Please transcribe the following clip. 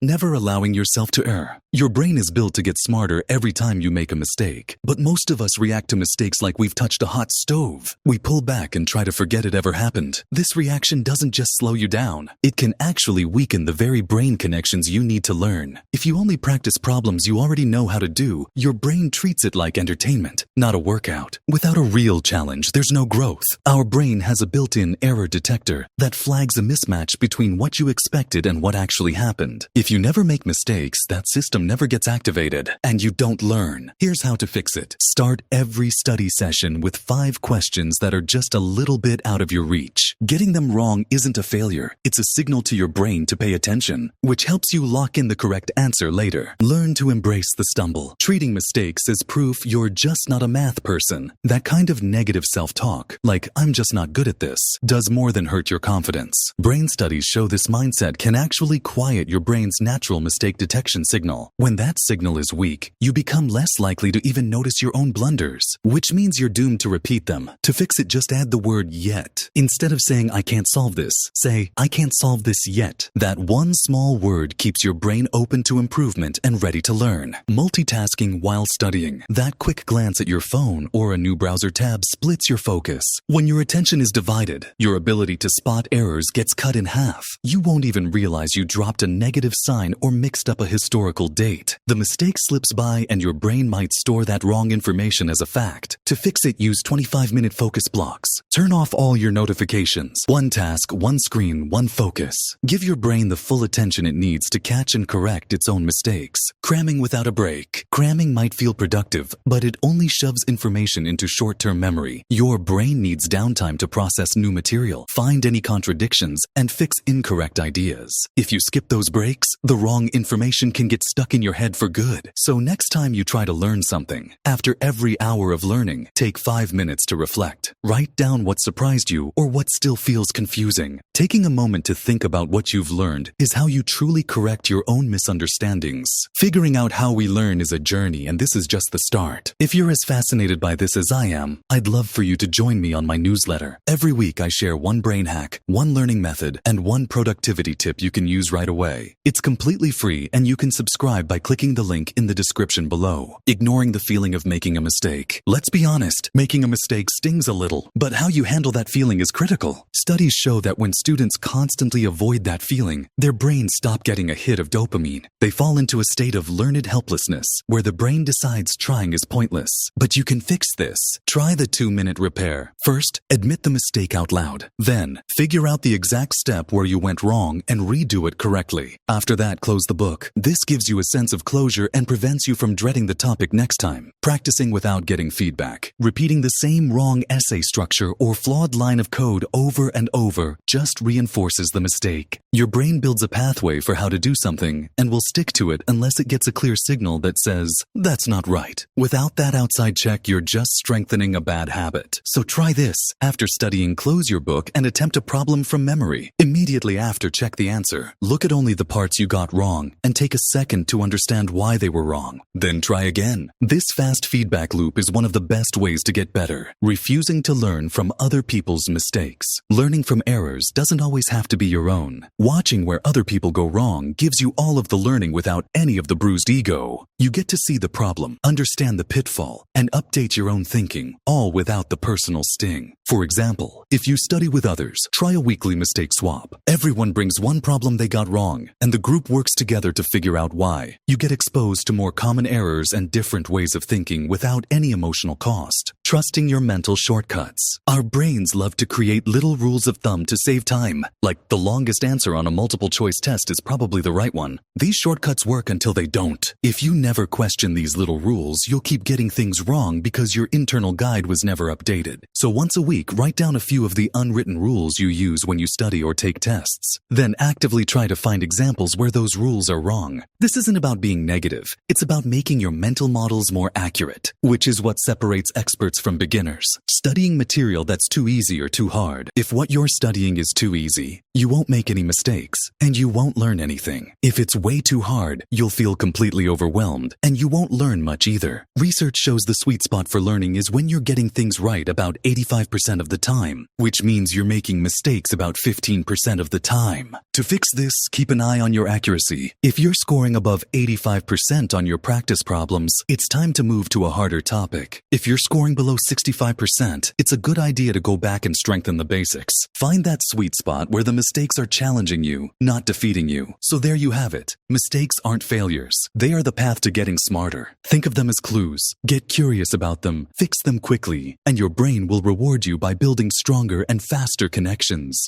Never allowing yourself to err. Your brain is built to get smarter every time you make a mistake. But most of us react to mistakes like we've touched a hot stove. We pull back and try to forget it ever happened. This reaction doesn't just slow you down. It can actually weaken the very brain connections you need to learn. If you only practice problems you already know how to do, your brain treats it like entertainment, not a workout. Without a real challenge, there's no growth. Our brain has a built-in error detector that flags a mismatch between what you expected and what actually happened. If you never make mistakes, that system never gets activated, and you don't learn. Here's how to fix it. Start every study session with 5 questions that are just a little bit out of your reach. Getting them wrong isn't a failure. It's a signal to your brain to pay attention, which helps you lock in the correct answer later. Learn to embrace the stumble, treating mistakes as proof you're just not a math person. That kind of negative self-talk, like "I'm just not good at this," does more than hurt your confidence. Brain studies show this mindset can actually quiet your brain's natural mistake detection signal. When that signal is weak, you become less likely to even notice your own blunders, which means you're doomed to repeat them. To fix it, just add the word "yet." Instead of saying "I can't solve this," say "I can't solve this yet." That one small word keeps your brain open to improvement and ready to learn. Multitasking while studying. That quick glance at your phone or a new browser tab splits your focus. When your attention is divided, your ability to spot errors gets cut in half. You won't even realize you dropped a negative sign or mixed up a historical date. The mistake slips by and your brain might store that wrong information as a fact. To fix it, use 25-minute focus blocks. Turn off all your notifications. One task, one screen, one focus. Give your brain the full attention it needs to catch and correct its own mistakes. Cramming without a break. Cramming might feel productive, but it only shoves information into short-term memory. Your brain needs downtime to process new material, find any contradictions, and fix incorrect ideas. If you skip those breaks, the wrong information can get stuck in your head for good. So next time you try to learn something, after every hour of learning, take 5 minutes to reflect. Write down what surprised you or what still feels confusing. Taking a moment to think about what you've learned is how you truly correct your own misunderstandings. Figuring out how we learn is a journey, and this is just the start. If you're as fascinated by this as I am, I'd love for you to join me on my newsletter. Every week I share one brain hack, one learning method, and one productivity tip you can use right away. It's completely free, and you can subscribe by clicking the link in the description below. Ignoring the feeling of making a mistake. Let's be honest, making a mistake stings a little, but how you handle that feeling is critical. Studies show that when students constantly avoid that feeling, their brains stop getting a hit of dopamine. They fall into a state of learned helplessness, where the brain decides trying is pointless. But you can fix this. Try the 2-minute repair. First, admit the mistake out loud. Then, figure out the exact step where you went wrong and redo it correctly. After that, close the book. This gives you a sense of closure and prevents you from dreading the topic next time. Practicing without getting feedback. Repeating the same wrong essay structure or flawed line of code over and over just reinforces the mistake. Your brain builds a pathway for how to do something and will stick to it unless it gets a clear signal that says, "That's not right." Without that outside check, you're just strengthening a bad habit. So try this. After studying, close your book and attempt a problem from memory. Immediately after, check the answer. Look at only the parts you got wrong and take a second to understand why they were wrong. Then try again. This fast feedback loop is one of the best ways to get better. Refusing to learn from other people's mistakes. Learning from errors doesn't always have to be your own. Watching where other people go wrong gives you all of the learning without any of the bruised ego. You get to see the problem, understand the pitfall, and update your own thinking, all without the personal sting. For example, if you study with others, try a weekly mistake swap. Everyone brings one problem they got wrong, and the group works together to figure out why. You get exposed to more common errors and different ways of thinking without any emotional cost. Trusting your mental shortcuts. Our brains love to create little rules of thumb to save time, like the longest answer on a multiple choice test is probably the right one. These shortcuts work until they don't. If you never question these little rules, you'll keep getting things wrong because your internal guide was never updated. So once a week, write down a few of the unwritten rules you use when you study or take tests. Then actively try to find examples where those rules are wrong. This isn't about being negative. It's about making your mental models more accurate, which is what separates experts from beginners. Studying material that's too easy or too hard. If what you're studying is too easy, You won't make any mistakes, and you won't learn anything. If it's way too hard, you'll feel completely overwhelmed, and you won't learn much either. Research shows the sweet spot for learning is when you're getting things right about 85% of the time, which means you're making mistakes about 15% of the time. To fix this, keep an eye on your accuracy. If you're scoring above 85% on your practice problems, it's time to move to a harder topic. If you're scoring below 65%, it's a good idea to go back and strengthen the basics. Find that sweet spot where the mistakes are challenging you, not defeating you. So there you have it. Mistakes aren't failures. They are the path to getting smarter. Think of them as clues. Get curious about them, fix them quickly, and your brain will reward you by building stronger and faster connections.